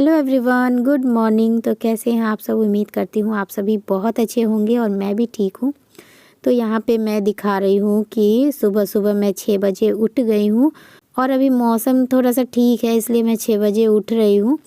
Hello everyone, good morning. तो कैसे हैं आप सब? उम्मीद करती हूँ आप सभी बहुत अच्छे होंगे और मैं भी ठीक हूँ। तो यहाँ पे मैं दिखा रही हूँ कि सुबह सुबह मैं 6 बजे उठ गई हूँ और अभी मौसम थोड़ा सा ठीक है, इसलिए मैं 6 बजे उठ रही हूँ।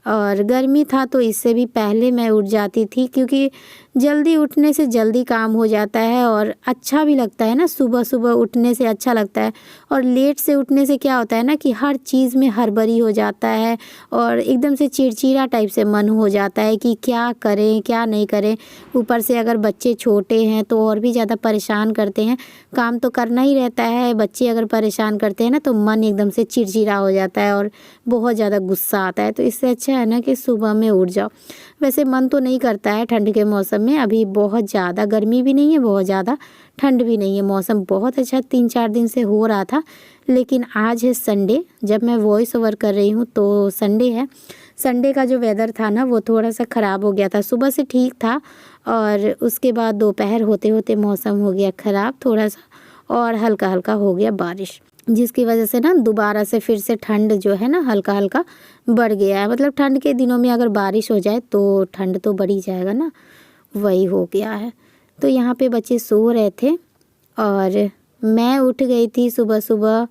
और गर्मी था तो इससे भी पहले मैं उठ जाती थी, क्योंकि जल्दी उठने से जल्दी काम हो जाता है और अच्छा भी लगता है ना। सुबह सुबह उठने से अच्छा लगता है। और लेट से उठने से क्या होता है ना कि हर चीज़ में हड़बड़ी हो जाता है और एकदम से चिड़चिड़ा टाइप से मन हो जाता है कि क्या करें क्या नहीं करें। ऊपर से अगर बच्चे छोटे हैं तो और भी ज़्यादा परेशान करते हैं। काम तो करना ही रहता है, बच्चे अगर परेशान करते हैं ना तो मन एकदम से चिड़चिड़ा हो जाता है और बहुत ज़्यादा गुस्सा आता है। तो इससे अच्छा है ना कि सुबह में उठ जाओ। वैसे मन तो नहीं करता है ठंड के मौसम में, अभी बहुत ज़्यादा गर्मी भी नहीं है, बहुत ज़्यादा ठंड भी नहीं है। मौसम बहुत अच्छा 3-4 दिन से हो रहा था, लेकिन आज है संडे। जब मैं वॉइस ओवर कर रही हूँ तो संडे है। संडे का जो वेदर था ना वो थोड़ा सा ख़राब हो गया था। सुबह से ठीक था और उसके बाद दोपहर होते होते मौसम हो गया ख़राब थोड़ा सा, और हल्का हल्का हो गया बारिश, जिसकी वजह से ना दोबारा से फिर से ठंड जो है ना हल्का हल्का बढ़ गया है। मतलब ठंड के दिनों में अगर बारिश हो जाए तो ठंड तो बढ़ ही जाएगा ना, वही हो गया है। तो यहाँ पे बच्चे सो रहे थे और मैं उठ गई थी सुबह सुबह।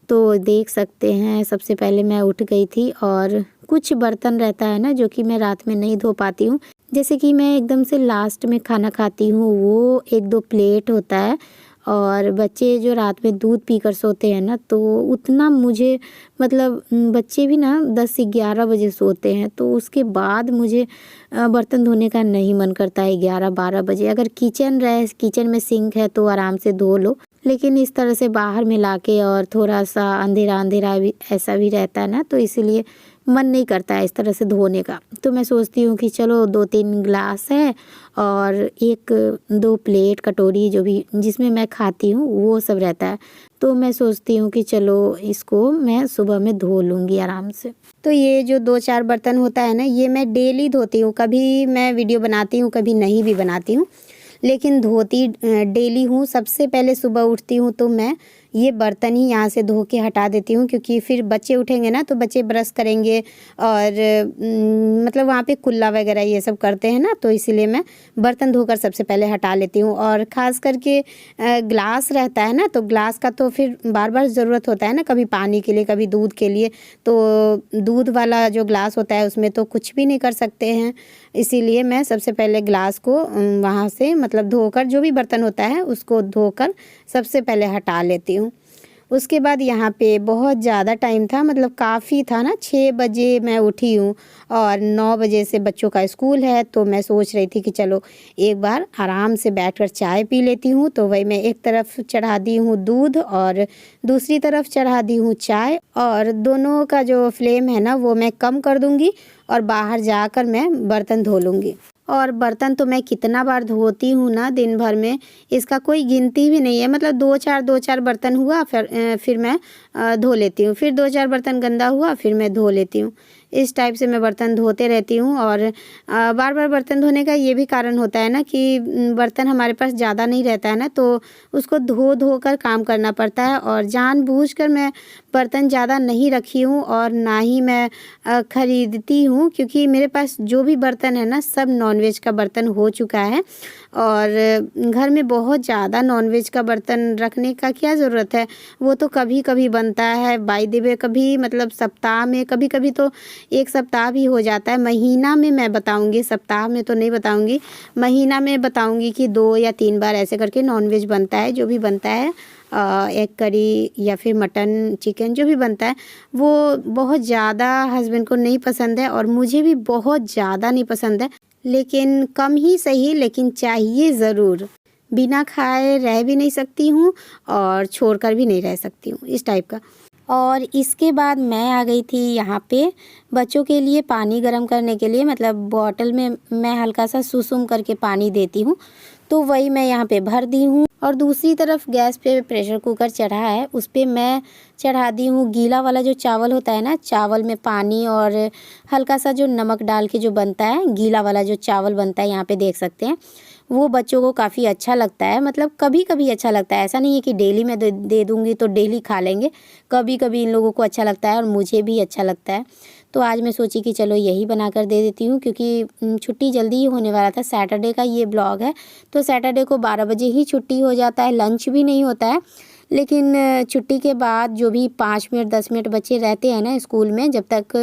तो देख सकते हैं सबसे पहले मैं उठ गई थी और कुछ बर्तन रहता है ना जो कि मैं रात में नहीं धो पाती हूँ। जैसे कि मैं एकदम से लास्ट में खाना खाती हूँ, वो 1-2 प्लेट होता है। और बच्चे जो रात में दूध पीकर सोते हैं ना तो उतना मुझे मतलब बच्चे भी ना 10 से 11 बजे सोते हैं, तो उसके बाद मुझे बर्तन धोने का नहीं मन करता है 11-12 बजे। अगर किचन में सिंक है तो आराम से धो लो, लेकिन इस तरह से बाहर में लाके और थोड़ा सा अंधेरा अंधेरा भी ऐसा भी रहता है ना, तो इसीलिए मन नहीं करता है इस तरह से धोने का। तो मैं सोचती हूँ कि चलो 2-3 ग्लास है और 1-2 प्लेट कटोरी जो भी जिसमें मैं खाती हूँ वो सब रहता है। तो मैं सोचती हूँ कि चलो इसको मैं सुबह में धो लूँगी आराम से। तो ये जो 2-4 बर्तन होता है ना, ये मैं डेली धोती हूँ। कभी मैं वीडियो बनाती हूँ, कभी नहीं भी बनाती हूँ, लेकिन धोती डेली हूँ। सबसे पहले सुबह उठती हूँ तो मैं ये बर्तन ही यहाँ से धो के हटा देती हूँ, क्योंकि फिर बच्चे उठेंगे ना तो बच्चे ब्रश करेंगे और मतलब वहाँ पे कुल्ला वगैरह ये सब करते हैं ना, तो इसीलिए मैं बर्तन धोकर सबसे पहले हटा लेती हूँ। और ख़ास करके ग्लास रहता है ना, तो ग्लास का तो फिर बार बार ज़रूरत होता है ना, कभी पानी के लिए कभी दूध के लिए। तो दूध वाला जो ग्लास होता है उसमें तो कुछ भी नहीं कर सकते हैं, इसीलिए मैं सबसे पहले ग्लास को वहाँ से मतलब धोकर जो भी बर्तन होता है उसको धोकर सबसे पहले हटा लेती हूँ। उसके बाद यहाँ पे बहुत ज़्यादा टाइम था, मतलब काफ़ी था ना। 6 बजे मैं उठी हूँ और 9 बजे से बच्चों का स्कूल है, तो मैं सोच रही थी कि चलो एक बार आराम से बैठकर चाय पी लेती हूँ। तो वही मैं एक तरफ चढ़ा दी हूँ दूध और दूसरी तरफ चढ़ा दी हूँ चाय, और दोनों का जो फ्लेम है ना वो मैं कम कर दूँगी और बाहर जाकर मैं बर्तन धो लूँगी। और बर्तन तो मैं कितना बार धोती हूँ ना दिन भर में, इसका कोई गिनती भी नहीं है। मतलब 2-4 बर्तन हुआ फिर मैं धो लेती हूँ, फिर 2-4 बर्तन गंदा हुआ फिर मैं धो लेती हूँ। इस टाइप से मैं बर्तन धोते रहती हूँ। और बार बार बर्तन धोने का ये भी कारण होता है ना कि बर्तन हमारे पास ज़्यादा नहीं रहता है ना, तो उसको धो धो कर काम करना पड़ता है। और जानबूझकर मैं बर्तन ज़्यादा नहीं रखी हूँ और ना ही मैं ख़रीदती हूँ, क्योंकि मेरे पास जो भी बर्तन है ना सब नॉनवेज का बर्तन हो चुका है। और घर में बहुत ज़्यादा नॉनवेज का बर्तन रखने का क्या ज़रूरत है, वो तो कभी कभी बनता है बाय द वे, कभी मतलब सप्ताह में, कभी कभी तो 1 सप्ताह भी हो जाता है। महीना में मैं बताऊंगी, सप्ताह में तो नहीं बताऊंगी, महीना में बताऊंगी कि 2 या 3 बार ऐसे करके नॉनवेज बनता है। जो भी बनता है एग करी या फिर मटन चिकन जो भी बनता है वो बहुत ज़्यादा हस्बैंड को नहीं पसंद है और मुझे भी बहुत ज़्यादा नहीं पसंद है, लेकिन कम ही सही, लेकिन चाहिए ज़रूर। बिना खाए रह भी नहीं सकती हूँ और छोड़कर भी नहीं रह सकती हूँ, इस टाइप का। और इसके बाद मैं आ गई थी यहाँ पे बच्चों के लिए पानी गर्म करने के लिए। मतलब बॉटल में मैं हल्का सा सुसुम करके पानी देती हूँ, तो वही मैं यहाँ पे भर दी हूँ। और दूसरी तरफ गैस पे प्रेशर कुकर चढ़ा है, उस पर मैं चढ़ा दी हूँ गीला वाला जो चावल होता है ना, चावल में पानी और हल्का सा जो नमक डाल के जो बनता है, गीला वाला जो चावल बनता है, यहाँ पे देख सकते हैं। वो बच्चों को काफ़ी अच्छा लगता है, मतलब कभी कभी अच्छा लगता है, ऐसा नहीं है कि डेली मैं दे दूँगी तो डेली खा लेंगे। कभी कभी इन लोगों को अच्छा लगता है और मुझे भी अच्छा लगता है। तो आज मैं सोची कि चलो यही बना कर दे देती हूँ, क्योंकि छुट्टी जल्दी ही होने वाला था। सैटरडे का ये ब्लॉग है, तो सैटरडे को 12 बजे ही छुट्टी हो जाता है, लंच भी नहीं होता है। लेकिन छुट्टी के बाद जो भी 5 मिनट 10 मिनट बच्चे रहते हैं ना स्कूल में, जब तक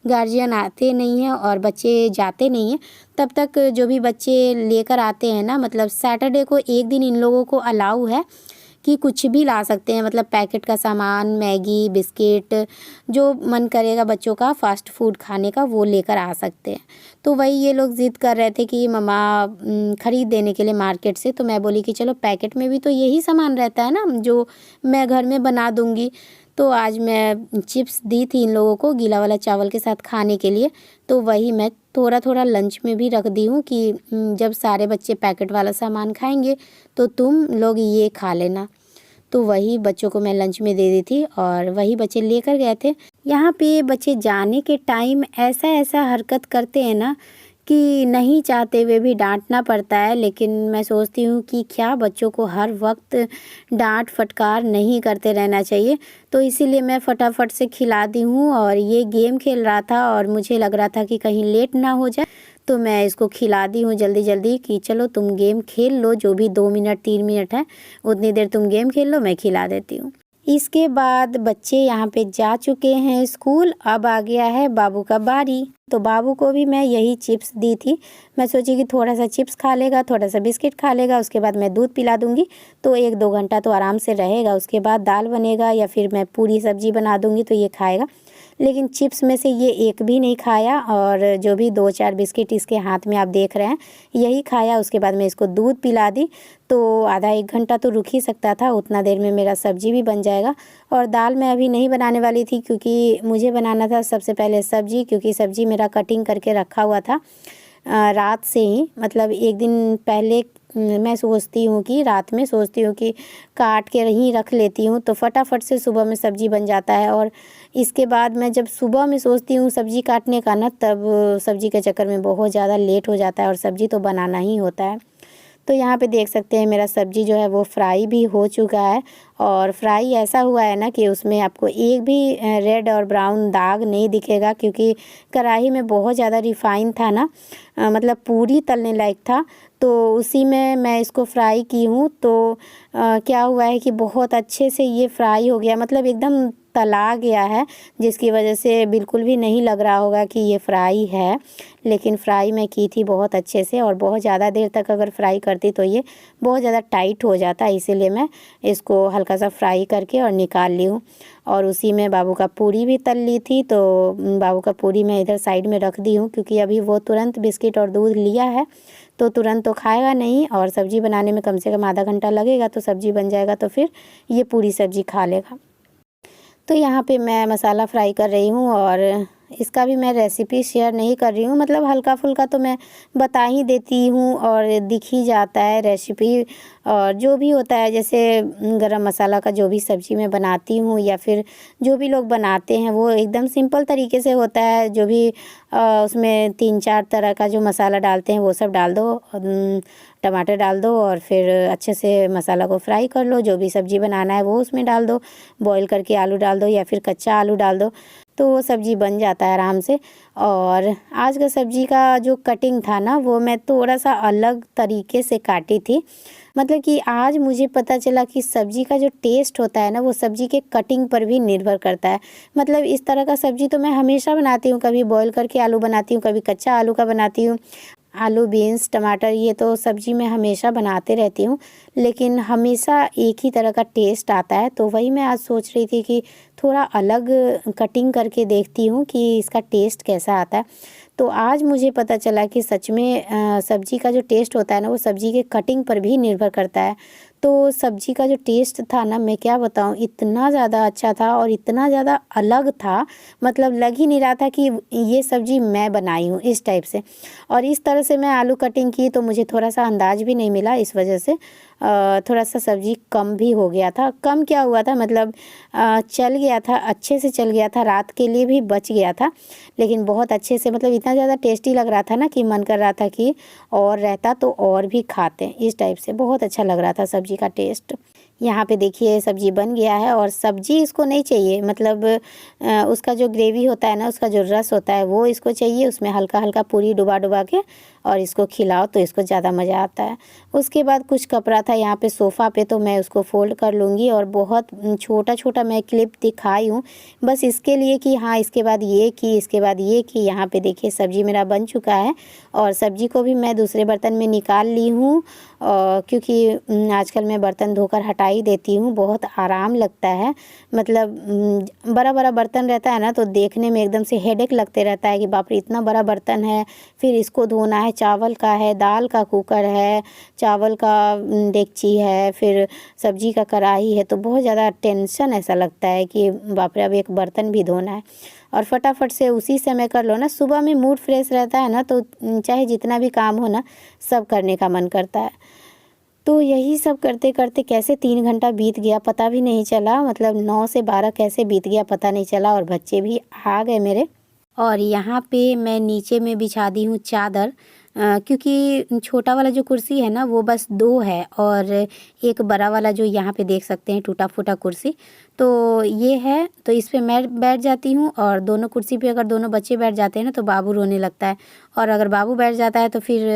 गार्जियन आते नहीं हैं और बच्चे जाते नहीं हैं, तब तक जो भी बच्चे लेकर आते हैं ना, मतलब सैटरडे को एक दिन इन लोगों को अलाउ है कि कुछ भी ला सकते हैं, मतलब पैकेट का सामान, मैगी, बिस्किट, जो मन करेगा बच्चों का फ़ास्ट फूड खाने का वो लेकर आ सकते हैं। तो वही ये लोग ज़िद कर रहे थे कि मम्मा ख़रीद देने के लिए मार्केट से। तो मैं बोली कि चलो पैकेट में भी तो यही सामान रहता है ना जो मैं घर में बना दूँगी। तो आज मैं चिप्स दी थी इन लोगों को गीला वाला चावल के साथ खाने के लिए। तो वही मैं थोड़ा थोड़ा लंच में भी रख दी हूँ कि जब सारे बच्चे पैकेट वाला सामान खाएंगे तो तुम लोग ये खा लेना। तो वही बच्चों को मैं लंच में दे दी थी और वही बच्चे लेकर गए थे। यहाँ पे बच्चे जाने के टाइम ऐसा ऐसा हरकत करते हैं ना कि नहीं चाहते हुए भी डांटना पड़ता है। लेकिन मैं सोचती हूँ कि क्या बच्चों को हर वक्त डांट फटकार नहीं करते रहना चाहिए। तो इसीलिए मैं फटाफट से खिला दी हूँ। और ये गेम खेल रहा था और मुझे लग रहा था कि कहीं लेट ना हो जाए, तो मैं इसको खिला दी हूँ जल्दी जल्दी कि चलो तुम गेम खेल लो, जो भी 2 मिनट 3 मिनट है उतनी देर तुम गेम खेल लो, मैं खिला देती हूँ। इसके बाद बच्चे यहाँ पे जा चुके हैं स्कूल। अब आ गया है बाबू का बारी। तो बाबू को भी मैं यही चिप्स दी थी। मैं सोची कि थोड़ा सा चिप्स खा लेगा, थोड़ा सा बिस्किट खा लेगा, उसके बाद मैं दूध पिला दूँगी तो 1-2 घंटा तो आराम से रहेगा। उसके बाद दाल बनेगा या फिर मैं पूरी सब्जी बना दूँगी तो ये खाएगा। लेकिन चिप्स में से ये एक भी नहीं खाया और जो भी 2-4 बिस्किट इसके हाथ में आप देख रहे हैं यही खाया। उसके बाद मैं इसको दूध पिला दी तो आधा 1 घंटा तो रुक ही सकता था, उतना देर में मेरा सब्जी भी बन जाएगा। और दाल मैं अभी नहीं बनाने वाली थी क्योंकि मुझे बनाना था सबसे पहले सब्जी, क्योंकि सब्जी मेरा कटिंग करके रखा हुआ था रात से ही। मतलब एक दिन पहले मैं सोचती हूँ कि रात में सोचती हूँ कि काट के ही रख लेती हूँ तो फटाफट से सुबह में सब्ज़ी बन जाता है। और इसके बाद मैं जब सुबह में सोचती हूँ सब्ज़ी काटने का ना, तब सब्ज़ी के चक्कर में बहुत ज़्यादा लेट हो जाता है और सब्ज़ी तो बनाना ही होता है। तो यहाँ पे देख सकते हैं मेरा सब्ज़ी जो है वो फ्राई भी हो चुका है। और फ्राई ऐसा हुआ है ना कि उसमें आपको एक भी रेड और ब्राउन दाग नहीं दिखेगा, क्योंकि कढ़ाई में बहुत ज़्यादा रिफ़ाइन था ना, मतलब पूरी तलने लायक था। तो उसी में मैं इसको फ्राई की हूँ। तो क्या हुआ है कि बहुत अच्छे से ये फ्राई हो गया, मतलब एकदम तला गया है, जिसकी वजह से बिल्कुल भी नहीं लग रहा होगा कि ये फ्राई है। लेकिन फ्राई मैं की थी बहुत अच्छे से, और बहुत ज़्यादा देर तक अगर फ्राई करती तो ये बहुत ज़्यादा टाइट हो जाता, इसीलिए मैं इसको हल्का सा फ्राई करके और निकाल ली हूँ। और उसी में बाबू का पूरी भी तल ली थी, तो बाबू का पूरी मैं इधर साइड में रख दी हूँ, क्योंकि अभी वो तुरंत बिस्किट और दूध लिया है तो तुरंत तो खाएगा नहीं, और सब्ज़ी बनाने में कम से कम आधा घंटा लगेगा तो सब्ज़ी बन जाएगा, तो फिर ये पूरी सब्ज़ी खा लेगा। तो यहाँ पे मैं मसाला फ्राई कर रही हूँ और इसका भी मैं रेसिपी शेयर नहीं कर रही हूँ, मतलब हल्का फुल्का तो मैं बता ही देती हूँ और दिख ही जाता है रेसिपी। और जो भी होता है, जैसे गरम मसाला का जो भी सब्ज़ी मैं बनाती हूँ या फिर जो भी लोग बनाते हैं वो एकदम सिंपल तरीके से होता है। जो भी उसमें 3-4 तरह का जो मसाला डालते हैं वो सब डाल दो, टमाटर डाल दो और फिर अच्छे से मसाला को फ्राई कर लो। जो भी सब्ज़ी बनाना है वो उसमें डाल दो, बॉईल करके आलू डाल दो या फिर कच्चा आलू डाल दो, तो वो सब्ज़ी बन जाता है आराम से। और आज का सब्ज़ी का जो कटिंग था ना, वो मैं थोड़ा सा अलग तरीके से काटी थी। मतलब कि आज मुझे पता चला कि सब्ज़ी का जो टेस्ट होता है ना, वो सब्ज़ी के कटिंग पर भी निर्भर करता है। मतलब इस तरह का सब्ज़ी तो मैं हमेशा बनाती हूँ, कभी बॉईल करके आलू बनाती हूँ, कभी कच्चा आलू का बनाती हूँ। आलू, बीन्स, टमाटर, ये तो सब्ज़ी मैं हमेशा बनाते रहती हूँ, लेकिन हमेशा एक ही तरह का टेस्ट आता है। तो वही मैं आज सोच रही थी कि थोड़ा अलग कटिंग करके देखती हूँ कि इसका टेस्ट कैसा आता है। तो आज मुझे पता चला कि सच में सब्ज़ी का जो टेस्ट होता है ना, वो सब्ज़ी के कटिंग पर भी निर्भर करता है। तो सब्ज़ी का जो टेस्ट था ना, मैं क्या बताऊँ, इतना ज़्यादा अच्छा था और इतना ज़्यादा अलग था, मतलब लग ही नहीं रहा था कि ये सब्ज़ी मैं बनाई हूँ, इस टाइप से। और इस तरह से मैं आलू कटिंग की तो मुझे थोड़ा सा अंदाज़ भी नहीं मिला, इस वजह से थोड़ा सा सब्ज़ी कम भी हो गया था। कम क्या हुआ था, मतलब चल गया था, अच्छे से चल गया था, रात के लिए भी बच गया था। लेकिन बहुत अच्छे से, मतलब इतना ज़्यादा टेस्टी लग रहा था ना कि मन कर रहा था कि और रहता तो और भी खाते, इस टाइप से बहुत अच्छा लग रहा था सब्ज़ी का टेस्ट। यहाँ पे देखिए सब्जी बन गया है और सब्जी इसको नहीं चाहिए, मतलब उसका जो ग्रेवी होता है ना, उसका जो रस होता है वो इसको चाहिए। उसमें हल्का हल्का पूरी डुबा डुबा के और इसको खिलाओ तो इसको ज़्यादा मज़ा आता है। उसके बाद कुछ कपड़ा था यहाँ पे सोफ़ा पे, तो मैं उसको फ़ोल्ड कर लूँगी। और बहुत छोटा छोटा मैं क्लिप दिखाई हूँ बस इसके लिए कि हाँ इसके बाद ये की, इसके बाद ये की। यहाँ पे देखिए सब्ज़ी मेरा बन चुका है और सब्ज़ी को भी मैं दूसरे बर्तन में निकाल ली हूँ, क्योंकि आजकल मैं बर्तन धोकर हटा ही देती हूँ, बहुत आराम लगता है। मतलब बड़ा बड़ा बर्तन रहता है ना तो देखने में एकदम से हेडेक लगते रहता है कि बाप रे इतना बड़ा बर्तन है, फिर इसको धोना है। चावल का है, दाल का कुकर है, चावल का डेगची है, फिर सब्जी का कढ़ाई है, तो बहुत ज़्यादा टेंशन ऐसा लगता है कि बाप रे अब एक बर्तन भी धोना है। और फटाफट से उसी समय कर लो ना, सुबह में मूड फ्रेश रहता है ना, तो चाहे जितना भी काम हो ना सब करने का मन करता है। तो यही सब करते करते कैसे 3 घंटा बीत गया पता भी नहीं चला, मतलब 9 से 12 कैसे बीत गया पता नहीं चला। और बच्चे भी आ गए मेरे। और यहाँ पे मैं नीचे में बिछा दी हूँ चादर, क्योंकि छोटा वाला जो कुर्सी है ना वो बस 2 है और एक बड़ा वाला जो यहाँ पे देख सकते हैं टूटा फूटा कुर्सी, तो ये है। तो इस पे मैं बैठ जाती हूँ और दोनों कुर्सी पे अगर दोनों बच्चे बैठ जाते हैं ना तो बाबू रोने लगता है, और अगर बाबू बैठ जाता है तो फिर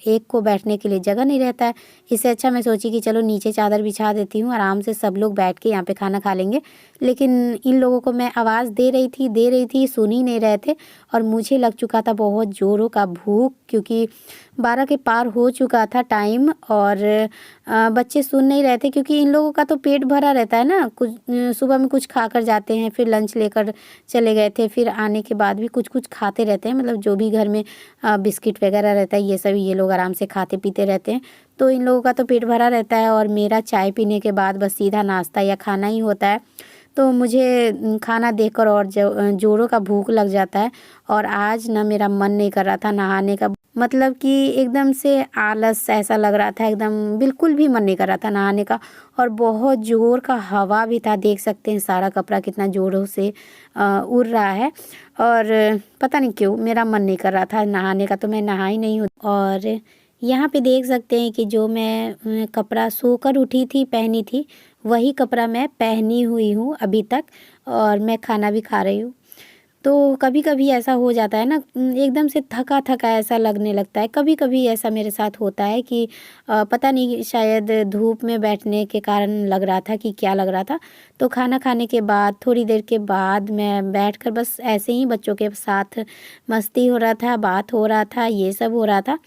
एक को बैठने के लिए जगह नहीं रहता है। इससे अच्छा मैं सोची कि चलो नीचे चादर बिछा देती हूँ, आराम से सब लोग बैठ के यहाँ पे खाना खा लेंगे। लेकिन इन लोगों को मैं आवाज़ दे रही थी, सुन ही नहीं रहे थे। और मुझे लग चुका था बहुत ज़ोरों का भूख, क्योंकि 12 के पार हो चुका था टाइम। और बच्चे सुन नहीं रहे थे, क्योंकि इन लोगों का तो पेट भरा रहता है ना, कुछ सुबह में कुछ खा कर जाते हैं, फिर लंच लेकर चले गए थे, फिर आने के बाद भी कुछ कुछ खाते रहते हैं। मतलब जो भी घर में बिस्किट वगैरह रहता है ये सब ये लोग आराम से खाते पीते रहते हैं। तो इन लोगों का तो पेट भरा रहता है और मेरा चाय पीने के बाद बस सीधा नाश्ता या खाना ही होता है। तो मुझे खाना देखकर और ज़ोरों का भूख लग जाता है। और आज ना मेरा मन नहीं कर रहा था नहाने का, मतलब कि एकदम से आलस ऐसा लग रहा था, एकदम बिल्कुल भी मन नहीं कर रहा था नहाने का। और बहुत ज़ोर का हवा भी था, देख सकते हैं सारा कपड़ा कितना ज़ोरों से उड़ रहा है। और पता नहीं क्यों मेरा मन नहीं कर रहा था नहाने का, तो मैं नहा ही नहीं हूँ। और यहाँ पे देख सकते हैं कि जो मैं कपड़ा सोकर उठी थी पहनी थी वही कपड़ा मैं पहनी हुई हूँ अभी तक, और मैं खाना भी खा रही हूँ। तो कभी कभी ऐसा हो जाता है ना, एकदम से थका थका ऐसा लगने लगता है। कभी कभी ऐसा मेरे साथ होता है कि पता नहीं शायद धूप में बैठने के कारण लग रहा था कि क्या लग रहा था। तो खाना खाने के बाद थोड़ी देर के बाद मैं बैठकर बस ऐसे ही बच्चों के साथ मस्ती हो रहा था, बात हो रहा था, ये सब हो रहा था।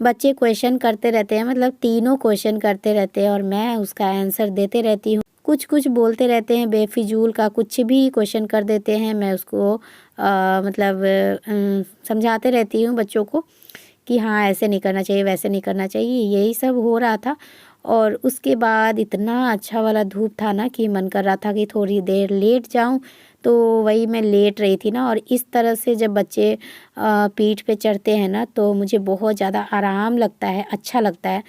बच्चे क्वेश्चन करते रहते हैं, मतलब तीनों क्वेश्चन करते रहते हैं और मैं उसका आंसर देते रहती हूँ। कुछ कुछ बोलते रहते हैं बेफिजूल का, कुछ भी क्वेश्चन कर देते हैं, मैं उसको मतलब समझाते रहती हूँ बच्चों को कि हाँ ऐसे नहीं करना चाहिए, वैसे नहीं करना चाहिए। यही सब हो रहा था। और उसके बाद इतना अच्छा वाला धूप था ना कि मन कर रहा था कि थोड़ी देर लेट जाऊं, तो वही मैं लेट रही थी ना। और इस तरह से जब बच्चे पीठ पे चढ़ते हैं ना तो मुझे बहुत ज़्यादा आराम लगता है, अच्छा लगता है।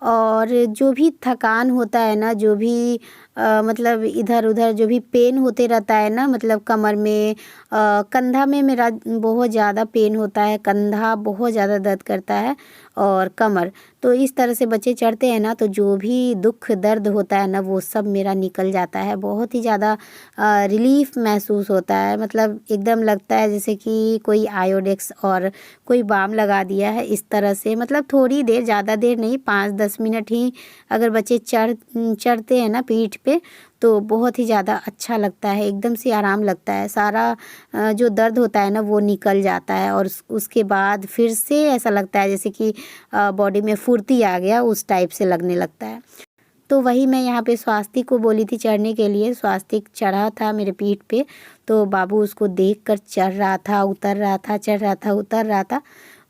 और जो भी थकान होता है ना, जो भी मतलब इधर उधर जो भी पेन होते रहता है ना, मतलब कमर में, कंधा में मेरा बहुत ज़्यादा पेन होता है, कंधा बहुत ज़्यादा दर्द करता है और कमर। तो इस तरह से बच्चे चढ़ते हैं ना तो जो भी दुख दर्द होता है ना वो सब मेरा निकल जाता है। बहुत ही ज़्यादा रिलीफ महसूस होता है, मतलब एकदम लगता है जैसे कि कोई आयोडेक्स और कोई बाम लगा दिया है इस तरह से। मतलब थोड़ी देर, ज़्यादा देर नहीं, 5-10 मिनट ही अगर बच्चे चढ़ते हैं ना पीठ पे तो बहुत ही ज़्यादा अच्छा लगता है, एकदम से आराम लगता है। सारा जो दर्द होता है ना वो निकल जाता है और उसके बाद फिर से ऐसा लगता है जैसे कि बॉडी में फुर्ती आ गया, उस टाइप से लगने लगता है। तो वही मैं यहाँ पे स्वास्तिक को बोली थी चढ़ने के लिए। स्वास्तिक चढ़ा था मेरे पीठ पे, तो बाबू उसको देखकर चढ़ रहा था, उतर रहा था, चढ़ रहा था, उतर रहा था।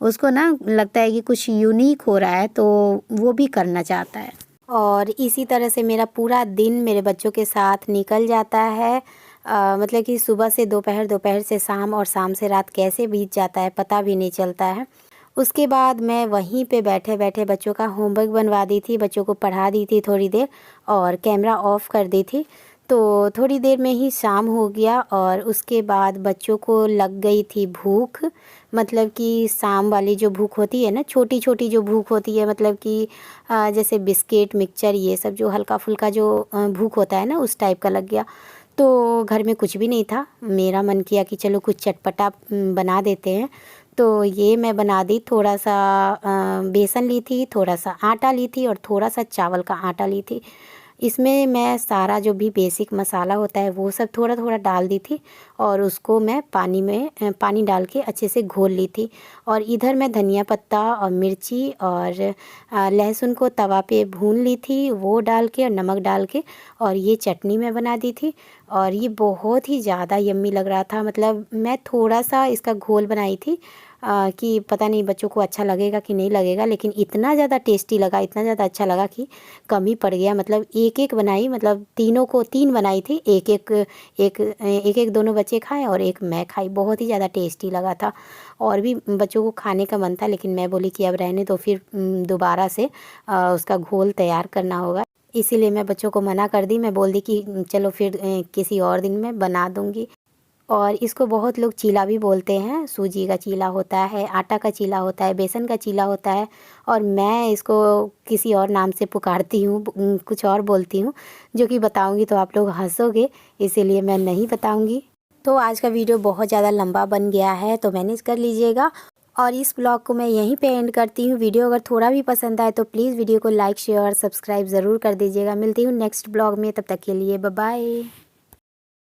उसको ना लगता है कि कुछ यूनिक हो रहा है तो वो भी करना चाहता है। और इसी तरह से मेरा पूरा दिन मेरे बच्चों के साथ निकल जाता है। मतलब कि सुबह से दोपहर, दोपहर से शाम और शाम से रात कैसे बीत जाता है पता भी नहीं चलता है। उसके बाद मैं वहीं पे बैठे बैठे बच्चों का होमवर्क बनवा दी थी, बच्चों को पढ़ा दी थी थोड़ी देर और कैमरा ऑफ़ कर दी थी। तो थोड़ी देर में ही शाम हो गया और उसके बाद बच्चों को लग गई थी भूख। मतलब कि शाम वाली जो भूख होती है ना, छोटी छोटी जो भूख होती है, मतलब कि जैसे बिस्किट मिक्सचर ये सब जो हल्का फुल्का जो भूख होता है ना, उस टाइप का लग गया। तो घर में कुछ भी नहीं था, मेरा मन किया कि चलो कुछ चटपटा बना देते हैं। तो ये मैं बना दी। थोड़ा सा बेसन ली थी, थोड़ा सा आटा ली थी और थोड़ा सा चावल का आटा ली थी। इसमें मैं सारा जो भी बेसिक मसाला होता है वो सब थोड़ा थोड़ा डाल दी थी और उसको मैं पानी डाल के अच्छे से घोल ली थी। और इधर मैं धनिया पत्ता और मिर्ची और लहसुन को तवा पे भून ली थी, वो डाल के और नमक डाल के, और ये चटनी मैं बना दी थी। और ये बहुत ही ज़्यादा यम्मी लग रहा था। मतलब मैं थोड़ा सा इसका घोल बनाई थी कि पता नहीं बच्चों को अच्छा लगेगा कि नहीं लगेगा, लेकिन इतना ज़्यादा टेस्टी लगा, इतना ज़्यादा अच्छा लगा कि कम ही पड़ गया। मतलब एक एक बनाई, मतलब तीनों को तीन बनाई थी, एक एक एक एक एक दोनों बच्चे खाए और एक मैं खाई। बहुत ही ज़्यादा टेस्टी लगा था और भी बच्चों को खाने का मन था, लेकिन मैं बोली कि अब रहने तो, फिर दोबारा से उसका घोल तैयार करना होगा। इसीलिए मैं बच्चों को मना कर दी। मैं बोल दी कि चलो फिर किसी और दिन मैं बना दूँगी। और इसको बहुत लोग चीला भी बोलते हैं। सूजी का चीला होता है, आटा का चीला होता है, बेसन का चीला होता है, और मैं इसको किसी और नाम से पुकारती हूँ, कुछ और बोलती हूँ, जो कि बताऊँगी तो आप लोग हंसोगे, इसीलिए मैं नहीं बताऊँगी। तो आज का वीडियो बहुत ज़्यादा लंबा बन गया है, तो मैनेज कर लीजिएगा। और इस ब्लॉग को मैं यहीं पे एंड करती हूँ। वीडियो अगर थोड़ा भी पसंद आए तो प्लीज़ वीडियो को लाइक शेयर और सब्सक्राइब ज़रूर कर दीजिएगा। मिलती हूँ नेक्स्ट ब्लॉग में, तब तक के लिए बाय बाय।